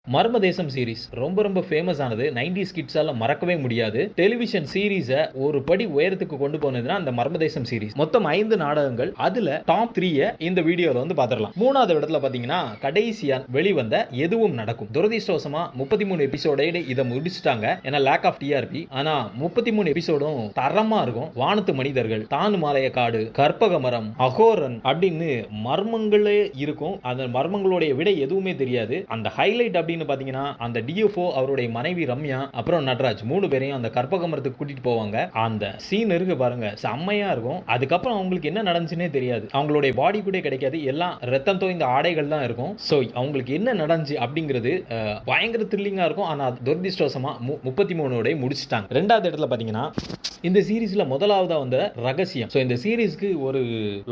மர்ம தேசம் சீரிஸ் ரொம்ப ஃபேமஸ் ஆனது. 90s கிட்ஸால மறக்கவே முடியாது. டெலிவிஷன் சீரிஸை ஒரு படி உயரத்துக்கு கொண்டு போனதுன்னா அந்த மர்ம தேசம் சீரிஸ். மொத்தம் 5 நாடகங்கள். அதுல டாப் 3 இந்த வீடியோல வந்து பாத்துறலாம். 3வது இடத்துல பாத்தீங்கன்னா கடைசியா வெளிவந்த எதுவும் நடக்கும். துரதிர்ஷ்டவசமா 33 எபிசோட இதை முடிச்சிட்டாங்க. ஏன்னா லேக் ஆஃப் டிஆர்பி. ஆனா 33 எபிசோடும் தரமா இருக்கும். வானத்து மனிதர்கள், தானுமாலய காடு, கற்பக மரம், அகோரன் அப்படின்னு மர்மங்களே இருக்கும். அந்த மர்மங்களுடைய விடை எதுவுமே தெரியாது. அந்த ஹைலைட் அப்படின்னு பாத்தீங்கன்னா அந்த டிஎஃப்ஓ அவருடைய மனைவி ரம்யா அப்புறம் நட்ராஜ் 3 பேரையும் அந்த கற்பக மரத்துக்கு கூட்டிட்டு போவாங்க. அந்த சீன் இருக்கு பாருங்க, செம்மையா இருக்கும். அதுக்கப்புறம் அவங்களுக்கு என்ன நடந்துச்சுன்னே தெரியாது. அவங்களுடைய பாடி கூட கிடைக்காது. எல்லாம் ரத்தம் தோய்ந்த ஆடைகள் தான் இருக்கும். சோ அவங்களுக்கு என்ன நடந்துச்சு அப்படிங்கிறது பயங்கர த்ரில்லிங்கா இருக்கும். ஆனா துரதிர்ஷ்டவசமா 33 முடிச்சிட்டாங்க. 2வது இடத்துல பாத்தீங்கன்னா இந்த சீரீஸ்ல முதலாவதா வந்த ரகசியம். இந்த சீரீஸ்க்கு ஒரு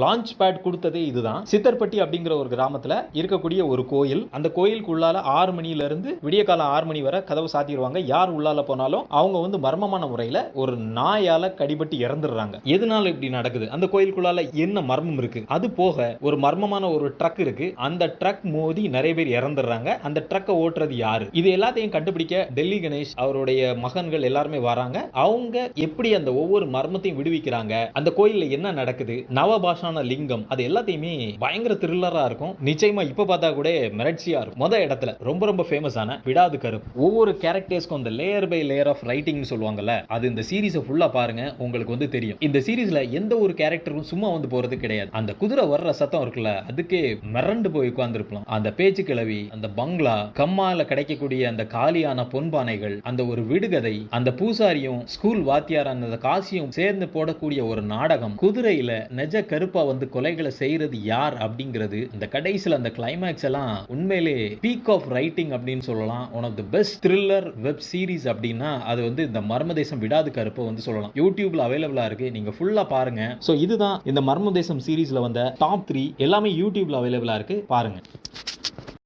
லான்ச் பேட் கொடுத்ததே இதுதான். சித்தர்பட்டி அப்படிங்கிற ஒரு கிராமத்துல இருக்கக்கூடிய ஒரு கோயில். அந்த கோயிலுக்குள்ளால 6 மணில இருந்து விடிய காலம் 6 மணி வரை கதவு சாத்திடுவாங்க. யார் உள்ளால போனாலும் அவங்க வந்து மர்மமான முறையில ஒரு நாயால கடிபட்டு இறந்துடுறாங்க. எதனால இப்படி நடக்குது? அந்த கோயிலுக்குள்ளால என்ன மர்மம் இருக்கு? அது போக ஒரு மர்மமான ஒரு ட்ரக் இருக்கு. அந்த ட்ரக் மோதி நிறைய பேர் இறந்துடுறாங்க. அந்த ட்ரக்கை ஓட்டுறது யாரு? இது எல்லாத்தையும் கண்டுபிடிக்க டெல்லி கணேஷ் அவருடைய மகன்கள் எல்லாருமே வராங்க. அவங்க எப்படி அந்த ஒவ்வொரு மர்மத்தையும் விடுவிக்கிறாங்க, அந்த கோயில்ல என்ன நடக்குது, நவபாஷான லிங்கம், அது எல்லாத்தையுமே பயங்கர த்ரில்லரா இருக்கும். நிச்சயமா இப்ப பார்த்தா கூட மிரட்சியா இருக்கும். முத இடத்துல ரொம்ப ஃபேமஸான விடாது கருப்பு. ஒவ்வொரு கேரக்டர்ஸ்க்கும் அந்த layer by layer of writing சொல்லுவாங்கல்ல, அது இந்த சீரிஸை ஃபுல்லா பாருங்க, உங்களுக்கு வந்து தெரியும். இந்த சீரிஸ்ல எந்த ஒரு கேரக்டரும் சும்மா வந்து போறது கிடையாது. அந்த குதிரை வர்ற சத்தம் இருக்குல்ல, அதுக்கே மிரண்டு போய் உட்கார்ந்துருக்கலாம். அந்த பேச்சு கிளவி, அந்த பங்களா, கம்மால கிடைக்கக்கூடிய அந்த காலியான பொன்பானைகள், அந்த ஒரு விடுகதை, அந்த பூசாரியும் ஸ்கூல் வாத்தியாரான காசியும் சேர்ந்து போடக்கூடிய ஒரு நாடகம், குதிரையில நெஜ கருப்பா வந்து கொலைகளை செய்யறது யார் அப்படிங்கிறது, இந்த கடைசியில் அந்த கிளைமேக்ஸ் எல்லாம் உண்மையிலே பீக் ஆஃப் ரைட்டிங் அப்படின்னு சொல்லலாம். One of the best thriller web series அப்படின்னா அது வந்து இந்த மர்ம தேசம் விடாது கருப்பு வந்து சொல்லலாம். யூடியூப்ல அவைலபிளா இருக்கு, நீங்க ஃபுல்லா பாருங்க. சோ இதுதான் இந்த மர்ம தேசம் சீரிஸ்ல வந்த டாப் 3 எல்லாமே யூடியூப்ல அவைலபிளா இருக்கு, பாருங்க.